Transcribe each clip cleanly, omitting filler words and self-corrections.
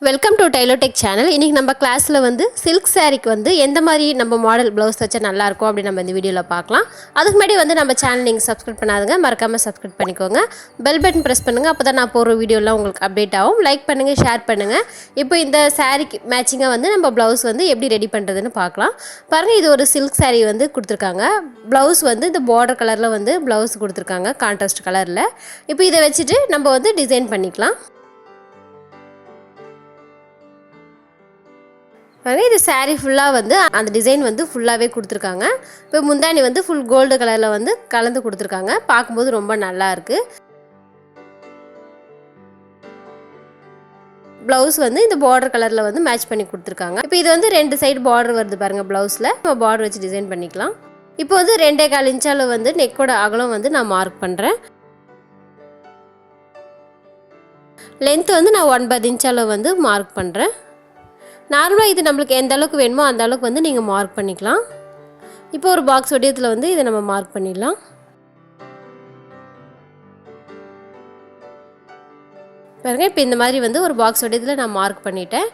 Welcome to டைலோ tech channel. இன்றைக்கி நம்ம கிளாஸில் சில்க் சாரீக்கு எந்த மாதிரி நம்ம மாடல் ப்ளவுஸ் வச்சா நல்லாயிருக்கும் அப்படின்னு நம்ம இந்த வீடியோவில் பார்க்கலாம். அதுக்கு முன்னாடி நம்ம சேனல் நீங்கள் சப்ஸ்கிரைப் பண்ணாதுங்க, மறக்காமல் சப்ஸ்கிரைப் பண்ணிக்கோங்க. பெல் பட்டன் ப்ரெஸ் பண்ணுங்கள், அப்போ தான் நான் போகிற வீடியோலாம் உங்களுக்கு அப்டேட் ஆகும். லைக் பண்ணுங்கள், ஷேர் பண்ணுங்கள். இப்போ இந்த சாரீக்கு மேட்சிங்காக நம்ம ப்ளவுஸ் எப்படி ரெடி பண்ணுறதுன்னு பார்க்கலாம். பாருங்கள், இது ஒரு சில்க் சாரீ கொடுத்துருக்காங்க. ப்ளவுஸ் இந்த பார்டர் கலரில் ப்ளவுஸ் கொடுத்துருக்காங்க, கான்ட்ராஸ்ட் கலரில். இப்போ இதை வச்சுட்டு நம்ம டிசைன் பண்ணிக்கலாம். இது சாரீ ஃபுல்லாக அந்த டிசைன் ஃபுல்லாகவே கொடுத்துருக்காங்க. இப்போ முந்தானி ஃபுல் கோல்டு கலரில் கலந்து கொடுத்துருக்காங்க. பார்க்கும்போது ரொம்ப நல்லா இருக்குது. ப்ளவுஸ் இந்த பார்டர் கலரில் மேட்ச் பண்ணி கொடுத்துருக்காங்க. இப்போ இது 2 சைடு பார்டர் வருது பாருங்கள். ப்ளவுஸில் நம்ம பார்டர் வச்சு டிசைன் பண்ணிக்கலாம். இப்போ 2.25 இன்ச்சால் நெக்கோட அகலம் நான் மார்க் பண்ணுறேன். லென்த் நான் 9 இன்ச்சால் மார்க் பண்ணுறேன். நார்மலாக இது நம்மளுக்கு எந்த அளவுக்கு வேணுமோ அந்த அளவுக்கு நீங்கள் மார்க் பண்ணிக்கலாம். இப்போ ஒரு பாக்ஸ் வடிவத்தில் இதை நம்ம மார்க் பண்ணிடலாம். பாருங்க, இப்போ இந்த மாதிரி ஒரு பாக்ஸ் வடிவத்தில் நான் மார்க் பண்ணிட்டேன்.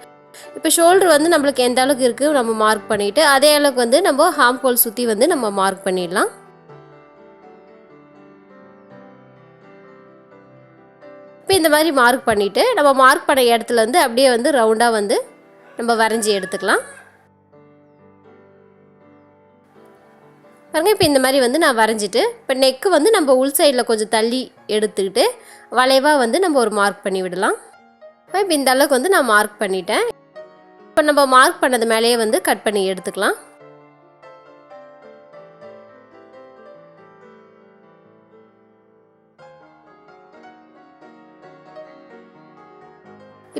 இப்போ ஷோல்டர் நம்மளுக்கு எந்த அளவுக்கு இருக்குது நம்ம மார்க் பண்ணிவிட்டு அதே அளவுக்கு நம்ம ஹார்ம் ஹோல் சுற்றி நம்ம மார்க் பண்ணிடலாம். இப்போ இந்த மாதிரி மார்க் பண்ணிவிட்டு நம்ம மார்க் பண்ண இடத்துல அப்படியே ரவுண்டாக நம்ம வரைஞ்சி எடுத்துக்கலாம். பாருங்க, இப்போ இந்த மாதிரி நான் வரைஞ்சிட்டு இப்போ நெக்கு நம்ம உள் சைடில் கொஞ்சம் தள்ளி எடுத்துக்கிட்டு வளைவாக நம்ம ஒரு மார்க் பண்ணி விடலாம். இப்போ இந்த அளவுக்கு நான் மார்க் பண்ணிட்டேன். இப்போ நம்ம மார்க் பண்ணது மேலேயே கட் பண்ணி எடுத்துக்கலாம்.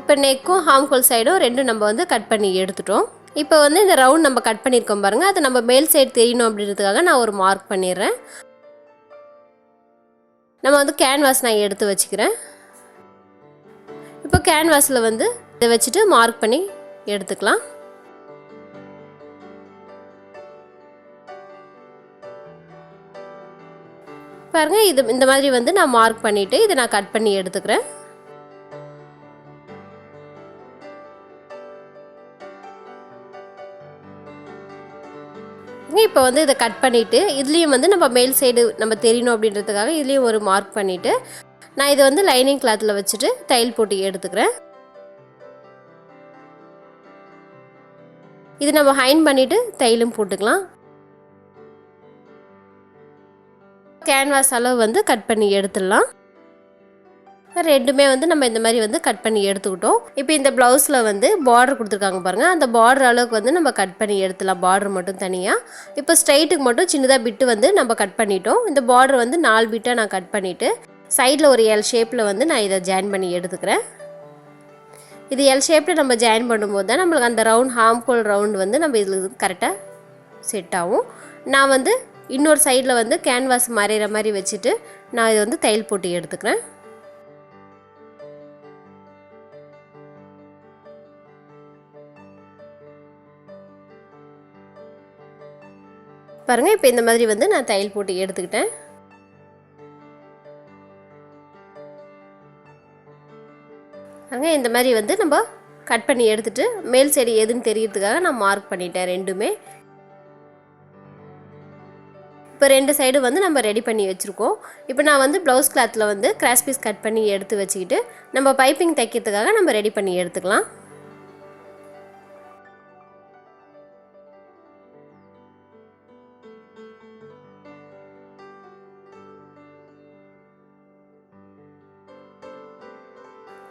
இப்போ நெக்கும் ஹார்ம் ஹோல் சைடும் ரெண்டும் நம்ம கட் பண்ணி எடுத்துட்டோம். இப்போ இந்த ரவுண்ட் நம்ம கட் பண்ணியிருக்கோம் பாருங்கள், அது நம்ம மேல் சைடு தெரியணும் அப்படின்றதுக்காக நான் ஒரு மார்க் பண்ணிடுறேன். நம்ம கேன்வாஸ் நான் எடுத்து வச்சுக்கிறேன். இப்போ கேன்வாஸில் இதை வச்சுட்டு மார்க் பண்ணி எடுத்துக்கலாம். பாருங்கள், இது இந்த மாதிரி நான் மார்க் பண்ணிவிட்டு இதை நான் கட் பண்ணி எடுத்துக்கிறேன். இப்போ இதை கட் பண்ணிவிட்டு இதுலேயும் நம்ம மேல் சைடு நம்ம தெரியணும் அப்படின்றதுக்காக இதுலேயும் ஒரு மார்க் பண்ணிவிட்டு நான் இதை லைனிங் கிளாத்தில் வச்சுட்டு தையல் போட்டு எடுத்துக்கிறேன். இது நம்ம ஹைன் பண்ணிவிட்டு தையலும் போட்டுக்கலாம். கேன்வாஸ் அளவு கட் பண்ணி எடுத்துடலாம். ரெண்டுமே நம்ம இந்த மாதிரி கட் பண்ணி எடுத்துக்கிட்டோம். இப்போ இந்த ப்ளவுஸில் பார்டர் கொடுத்துருக்காங்க பாருங்கள், அந்த பார்டர் அளவுக்கு நம்ம கட் பண்ணி எடுத்துடலாம். பார்டர் மட்டும் தனியாக. இப்போ ஸ்ட்ரைட்டுக்கு மட்டும் சின்னதாக பிட்டு நம்ம கட் பண்ணிட்டோம். இந்த பார்டர் 4 பிட்டாக நான் கட் பண்ணிவிட்டு சைடில் ஒரு எல் ஷேப்பில் நான் இதை ஜாயின் பண்ணி எடுத்துக்கிறேன். இது எல் ஷேப்பில் நம்ம ஜாயின் பண்ணும்போது தான் நம்மளுக்கு அந்த ரவுண்ட் ஹார்ம் ஹோல் ரவுண்ட் நம்ம இதில் கரெக்டாக செட் ஆகும். நான் இன்னொரு சைடில் கேன்வாஸ் மறைகிற மாதிரி வச்சுட்டு நான் இதை தையல் போட்டு எடுத்துக்கிறேன். பாருங்கள், இப்போ இந்த மாதிரி நான் தையல் போட்டு எடுத்துக்கிட்டேன். பாருங்கள், இந்த மாதிரி நம்ம கட் பண்ணி எடுத்துகிட்டு மேல் சைடு எதுன்னு தெரியறதுக்காக நான் மார்க் பண்ணிட்டேன் ரெண்டுமே. இப்போ 2 சைடு நம்ம ரெடி பண்ணி வச்சுருக்கோம். இப்போ நான் ப்ளவுஸ் கிளாத்தில் கிராஸ் பீஸ் கட் பண்ணி எடுத்து வச்சுக்கிட்டு நம்ம பைப்பிங் தைக்கிறதுக்காக நம்ம ரெடி பண்ணி எடுத்துக்கலாம்.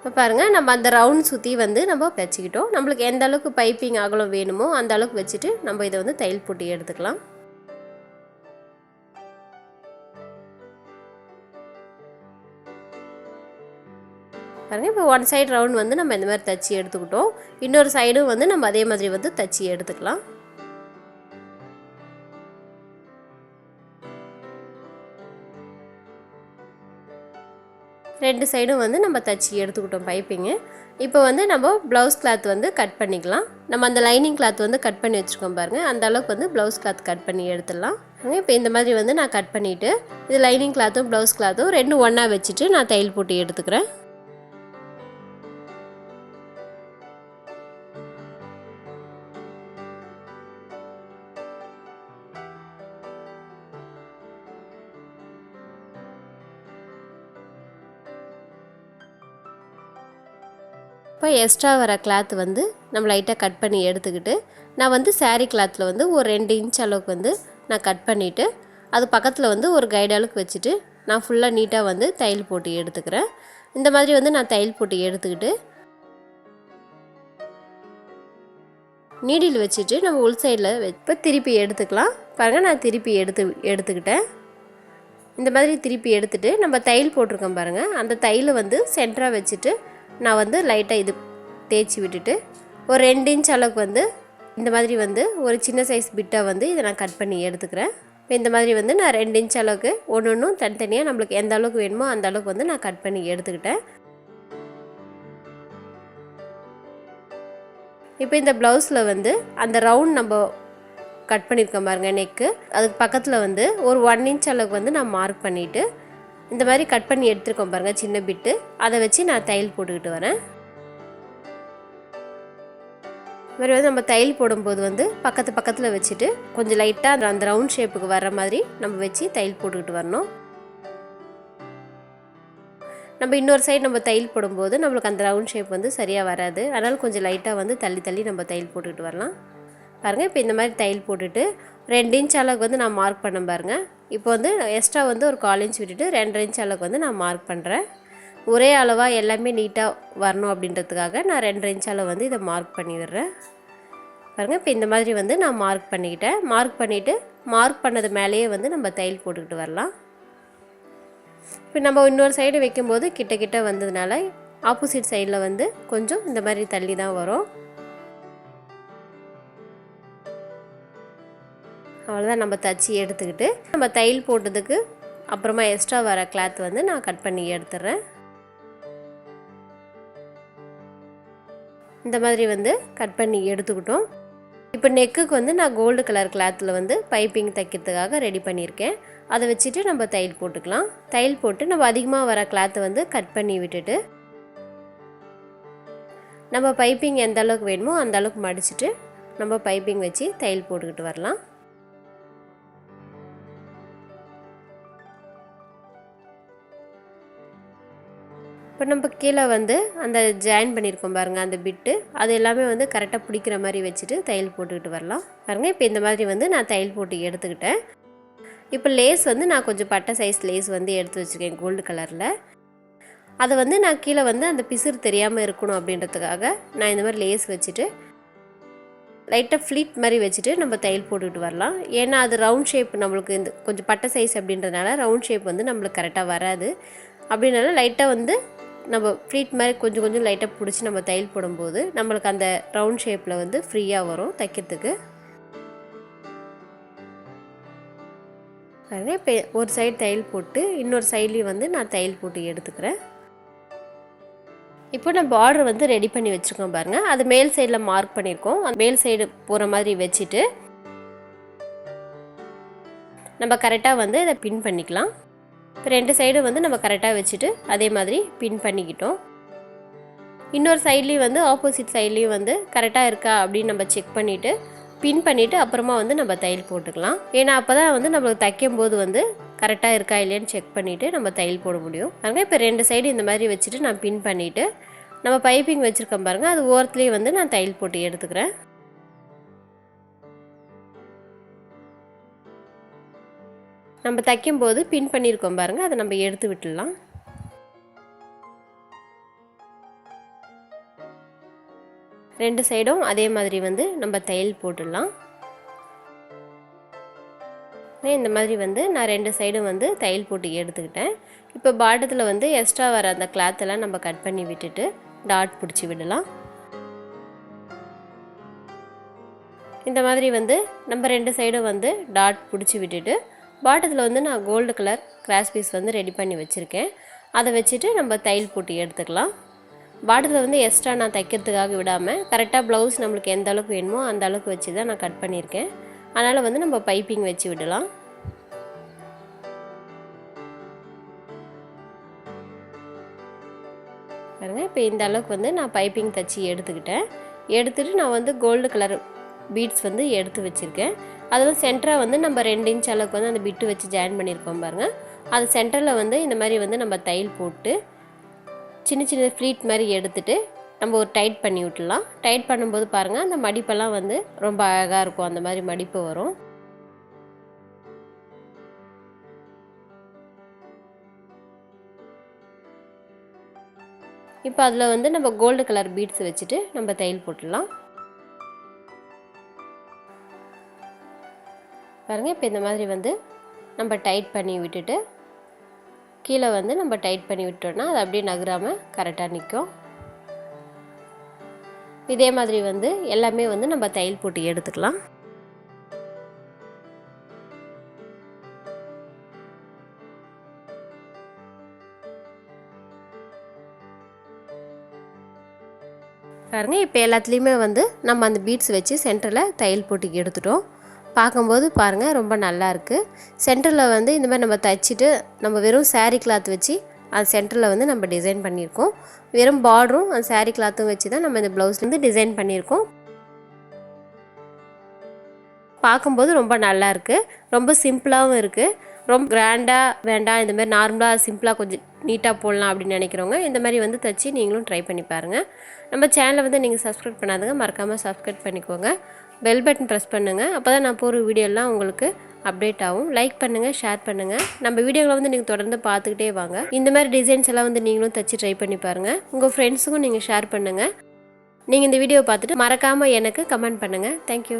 இப்போ பாருங்கள், நம்ம அந்த ரவுண்ட் சுற்றி நம்ம தைச்சிக்கிட்டோம். நம்மளுக்கு எந்த அளவுக்கு பைப்பிங் அகலம் வேணுமோ அந்த அளவுக்கு வச்சுட்டு நம்ம இதை தையல் போட்டு எடுத்துக்கலாம். பாருங்கள், இப்போ 1 சைடு ரவுண்ட் நம்ம இந்த மாதிரி தைச்சி எடுத்துக்கிட்டோம். இன்னொரு சைடும் நம்ம அதே மாதிரி தைச்சி எடுத்துக்கலாம். ரெண்டு சைடும் நம்ம தச்சு எடுத்துக்கிட்டோம் பைப்பிங்கு. இப்போ நம்ம ப்ளவுஸ் கிளாத் கட் பண்ணிக்கலாம். நம்ம அந்த லைனிங் கிளாத் கட் பண்ணி வச்சுருக்கோம் பாருங்கள், அந்த அளவுக்கு ப்ளவுஸ் கிளாத் கட் பண்ணி எடுத்துடலாம். இப்போ இந்த மாதிரி நான் கட் பண்ணிவிட்டு இது லைனிங் கிளாத்தும் ப்ளவுஸ் கிளாத்தும் ரெண்டும் ஒன்றா வச்சுட்டு நான் தையல் போட்டு எடுத்துக்கிறேன். இப்போ எக்ஸ்ட்ரா வர கிளாத் வந்து நம்ம லைட்டாக கட் பண்ணி எடுத்துக்கிட்டு நான் வந்து saree கிளாத்தில் வந்து ஒரு 2 இன்ச் அளவுக்கு வந்து நான் கட் பண்ணிவிட்டு அது பக்கத்தில் வந்து ஒரு கைடு அளவுக்கு வச்சுட்டு நான் ஃபுல்லாக நீட்டாக வந்து தையல் போட்டு எடுத்துக்கிறேன். இந்த மாதிரி வந்து நான் தையல் போட்டு எடுத்துக்கிட்டு நீடில் வச்சுட்டு நம்ம உள் சைடில் இப்போ திருப்பி எடுத்துக்கலாம். பாருங்கள், நான் திருப்பி எடுத்துக்கிட்டேன். இந்த மாதிரி திருப்பி எடுத்துகிட்டு நம்ம தையல் போட்டிருக்கோம் பாருங்கள், அந்த தையலை வந்து சென்டராக வச்சுட்டு நான் வந்து லைட்டாக இது தேய்ச்சி விட்டுட்டு ஒரு 2 இன்ச் அளவுக்கு வந்து இந்த மாதிரி வந்து ஒரு சின்ன சைஸ் பிட்டாக வந்து இதை நான் கட் பண்ணி எடுத்துக்கிறேன். இப்போ இந்த மாதிரி வந்து நான் 2 இன்ச் அளவுக்கு ஒன்றும் தனித்தனியாக நம்மளுக்கு எந்த அளவுக்கு வேணுமோ அந்த அளவுக்கு வந்து நான் கட் பண்ணி எடுத்துக்கிட்டேன். இப்போ இந்த ப்ளவுஸில் வந்து அந்த ரவுண்ட் நம்ம கட் பண்ணியிருக்கோம் பாருங்க நெக்கு, அதுக்கு பக்கத்தில் வந்து ஒரு 1 இன்ச் அளவுக்கு வந்து நான் மார்க் பண்ணிவிட்டு இந்த மாதிரி கட் பண்ணி எடுத்துருக்கோம் பாருங்கள் சின்ன பிட்டு, அதை வச்சு நான் தையல் போட்டுக்கிட்டு வரேன். இது மாதிரி வந்து நம்ம தையல் போடும்போது வந்து பக்கத்தில் வச்சுட்டு கொஞ்சம் லைட்டாக அந்த ரவுண்ட் ஷேப்புக்கு வர்ற மாதிரி நம்ம வச்சு தையல் போட்டுக்கிட்டு வரணும். நம்ம இன்னொரு சைடு நம்ம தையல் போடும்போது நம்மளுக்கு அந்த ரவுண்ட் ஷேப் வந்து சரியாக வராது, அதனால் கொஞ்சம் லைட்டாக வந்து தள்ளி நம்ம தையல் போட்டுக்கிட்டு வரலாம். பாருங்கள், இப்போ இந்த மாதிரி தையல் போட்டுட்டு 2 இன்ச் அளவுக்கு வந்து நான் மார்க் பண்ண பாருங்கள். இப்போ வந்து எக்ஸ்ட்ரா வந்து ஒரு 1/4 இன்ச் விட்டுட்டு 2.5 இன்ச் அளவுக்கு வந்து நான் மார்க் பண்ணுறேன். ஒரே அளவாக எல்லாமே நீட்டாக வரணும் அப்படின்றதுக்காக நான் 2.5 இன்ச் அளவு வந்து இதை மார்க் பண்ணி விடுறேன். பாருங்கள், இப்போ இந்த மாதிரி வந்து நான் மார்க் பண்ணிக்கிட்டேன். மார்க் பண்ணிவிட்டு மார்க் பண்ணது மேலேயே வந்து நம்ம தையல் போட்டுக்கிட்டு வரலாம். இப்போ நம்ம இன்னொரு சைடு வைக்கும்போது கிட்ட வந்ததுனால ஆப்போசிட் சைடில் வந்து கொஞ்சம் இந்த மாதிரி தள்ளி தான் வரும். அவ்வளோதான், நம்ம தச்சு எடுத்துக்கிட்டு நம்ம தையல் போட்டதுக்கு அப்புறமா எக்ஸ்ட்ரா வர கிளாத் வந்து நான் கட் பண்ணி எடுத்துடுறேன். இந்த மாதிரி வந்து கட் பண்ணி எடுத்துக்கிட்டோம். இப்போ நெக்குக்கு வந்து நான் கோல்டு கலர் கிளாத்தில் வந்து பைப்பிங் தைக்கிறதுக்காக ரெடி பண்ணியிருக்கேன். அதை வச்சுட்டு நம்ம தையல் போட்டுக்கலாம். தையல் போட்டு நம்ம அதிகமாக வர கிளாத்தை வந்து கட் பண்ணி விட்டுட்டு நம்ம பைப்பிங் எந்த அளவுக்கு வேணுமோ அந்த அளவுக்கு மடிச்சுட்டு நம்ம பைப்பிங் வச்சு தையல் போட்டுக்கிட்டு வரலாம். இப்போ நம்ம கீழே வந்து அந்த ஜாயின் பண்ணியிருக்கோம் பாருங்கள் அந்த பிட்டு, அது எல்லாமே வந்து கரெக்டாக பிடிக்கிற மாதிரி வச்சுட்டு தையல் போட்டுக்கிட்டு வரலாம். பாருங்கள், இப்போ இந்த மாதிரி வந்து நான் தையல் போட்டு எடுத்துக்கிட்டேன். இப்போ லேஸ் வந்து நான் கொஞ்சம் பட்டை சைஸ் லேஸ் வந்து எடுத்து வச்சுருக்கேன் கோல்டு கலரில். அதை வந்து நான் கீழே வந்து அந்த பிசுறு தெரியாமல் இருக்கணும் அப்படின்றதுக்காக நான் இந்த மாதிரி லேஸ் வச்சுட்டு லைட்டாக ஃப்ளீட் மாதிரி வச்சுட்டு நம்ம தையல் போட்டுக்கிட்டு வரலாம். ஏன்னா அது ரவுண்ட் ஷேப் நம்மளுக்கு இந்த கொஞ்சம் பட்டை சைஸ் அப்படின்றதுனால ரவுண்ட் ஷேப் வந்து நம்மளுக்கு கரெக்டாக வராது. அப்படின்னால லைட்டாக வந்து நம்ம ஃப்ளீட் மாதிரி கொஞ்சம் லைட்டாக பிடிச்சி நம்ம தையல் போடும்போது நம்மளுக்கு அந்த ரவுண்ட் ஷேப்பில் வந்து ஃப்ரீயாக வரும் தைக்கிறதுக்கு. பாருங்கள், இப்போ ஒரு சைடு தையல் போட்டு இன்னொரு சைட்லேயும் வந்து நான் தையல் போட்டு எடுத்துக்கிறேன். இப்போ நம்ம பார்டர் வந்து ரெடி பண்ணி வச்சுருக்கோம் பாருங்கள், அது மேல் சைடில் மார்க் பண்ணியிருக்கோம். அந்த மேல் சைடு போகிற மாதிரி வச்சுட்டு நம்ம கரெக்டாக வந்து இதை பின் பண்ணிக்கலாம். இப்போ 2 சைடு வந்து நம்ம கரெக்டாக வச்சுட்டு அதே மாதிரி பின் பண்ணிக்கிட்டோம். இன்னொரு சைட்லேயும் வந்து ஆப்போசிட் சைட்லேயும் வந்து கரெக்டாக இருக்கா அப்படின்னு நம்ம செக் பண்ணிவிட்டு பின் பண்ணிவிட்டு அப்புறமா வந்து நம்ம தையல் போட்டுக்கலாம். ஏன்னா அப்போ தான் வந்து நம்மளுக்கு தைக்கும் போது வந்து கரெக்டாக இருக்கா இல்லையான்னு செக் பண்ணிவிட்டு நம்ம தையல் போட முடியும். அதனால் இப்போ 2 சைடு இந்த மாதிரி வச்சுட்டு நான் பின் பண்ணிவிட்டு நம்ம பைப்பிங் வச்சுருக்கோம் பாருங்கள், அது ஓரத்துலேயே வந்து நான் தையல் போட்டு எடுத்துக்கிறேன். நம்ம தைக்கும்போது பின் பண்ணியிருக்கோம் பாருங்கள், அதை நம்ம எடுத்து விட்டுடலாம். ரெண்டு சைடும் அதே மாதிரி வந்து நம்ம தையல் போட்டுடலாம். இந்த மாதிரி வந்து நான் 2 சைடும் வந்து தையல் போட்டு எடுத்துக்கிட்டேன். இப்போ பாட்டத்தில் வந்து எக்ஸ்ட்ரா வர அந்த கிளாத்தெல்லாம் நம்ம கட் பண்ணி விட்டுட்டு டாட் பிடிச்சி விடலாம். இந்த மாதிரி வந்து நம்ம 2 சைடும் வந்து டாட் பிடிச்சி விட்டுட்டு பாட்டத்தில் வந்து நான் கோல்டு கலர் கிராஸ் பீஸ் வந்து ரெடி பண்ணி வச்சுருக்கேன். அதை வச்சுட்டு நம்ம தையல் போட்டு எடுத்துக்கலாம். பாட்டத்தில் வந்து எக்ஸ்ட்ரா நான் தைக்கிறதுக்காக விடாமல் கரெக்டாக ப்ளவுஸ் நம்மளுக்கு எந்த அளவுக்கு வேணுமோ அந்த அளவுக்கு வச்சு தான் நான் கட் பண்ணியிருக்கேன். அதனால் வந்து நம்ம பைப்பிங் வச்சு விடலாம். பாருங்கள், இப்போ இந்த அளவுக்கு வந்து நான் பைப்பிங் தைச்சி எடுத்துகிட்டு நான் வந்து கோல்டு கலர் பீட்ஸ் வந்து எடுத்து வச்சுருக்கேன். அதுவும் சென்டராக வந்து நம்ம 2 இன்ச் அளவுக்கு வந்து அந்த பிட்டு வச்சு ஜாயின் பண்ணியிருக்கோம் பாருங்கள். அது சென்டரில் வந்து இந்த மாதிரி வந்து நம்ம தையல் போட்டு சின்ன சின்ன ஃப்ளீட் மாதிரி எடுத்துகிட்டு நம்ம ஒரு டைட் பண்ணி விட்டுடலாம். டைட் பண்ணும்போது பாருங்கள் அந்த மடிப்பெல்லாம் வந்து ரொம்ப அழகாக இருக்கும். அந்த மாதிரி மடிப்பு வரும். இப்போ அதில் வந்து நம்ம கோல்டு கலர் பீட்ஸ் வச்சுட்டு நம்ம தையல் போட்டுடலாம். பாருங்கள் இப்போ இந்த மாதிரி வந்து நம்ம டைட் பண்ணி விட்டுட்டு கீழே வந்து நம்ம டைட் பண்ணி விட்டோம்னா அது அப்படியே நகராமல் கரெக்டாக நிற்கும். இதே மாதிரி வந்து எல்லாமே வந்து நம்ம தையல் போட்டு எடுத்துக்கலாம். பாருங்கள் இப்போ எல்லாத்துலேயுமே வந்து நம்ம அந்த பீட்ஸ் வச்சு சென்டரில் தையல் போட்டு எடுத்துட்டோம். பார்க்கும்போது பாருங்கள் ரொம்ப நல்லா இருக்குது. சென்டரில் வந்து இந்த மாதிரி நம்ம தைச்சிட்டு நம்ம வெறும் சாரீ கிளாத் வச்சு அது சென்டரில் வந்து நம்ம டிசைன் பண்ணியிருக்கோம். வெறும் பார்டரும் அந்த சாரீ கிளாத்தும் வச்சு தான் நம்ம இந்த ப்ளவுஸ்லேருந்து டிசைன் பண்ணியிருக்கோம். பார்க்கும்போது ரொம்ப நல்லா இருக்குது. ரொம்ப சிம்பிளாகவும் இருக்குது. ரொம்ப கிராண்டாக வேண்டாம், இந்த மாதிரி நார்மலாக சிம்பிளாக கொஞ்சம் நீட்டாக போடலாம் அப்படின்னு நினைக்கிறவங்க இந்த மாதிரி வந்து தைச்சி நீங்களும் ட்ரை பண்ணி பாருங்கள். நம்ம சேனலை வந்து நீங்கள் சப்ஸ்கிரைப் பண்ணாதுங்க, மறக்காமல் சப்ஸ்கிரைப் பண்ணிக்கோங்க. பெல் பட்டன் ப்ரெஸ் பண்ணுங்கள். அப்போ தான் நான் போகிற வீடியோலாம் உங்களுக்கு அப்டேட் ஆகும். லைக் பண்ணுங்கள், ஷேர் பண்ணுங்கள். நம்ம வீடியோவில் வந்து நீங்கள் தொடர்ந்து பார்த்துக்கிட்டே வாங்க. இந்த மாதிரி டிசைன்ஸ் எல்லாம் வந்து நீங்களும் தைச்சி ட்ரை பண்ணி பாருங்கள். உங்கள் ஃப்ரெண்ட்ஸுக்கும் நீங்கள் ஷேர் பண்ணுங்கள். நீங்கள் இந்த வீடியோவை பார்த்துட்டு மறக்காமல் எனக்கு கமெண்ட் பண்ணுங்கள். தேங்க்யூ.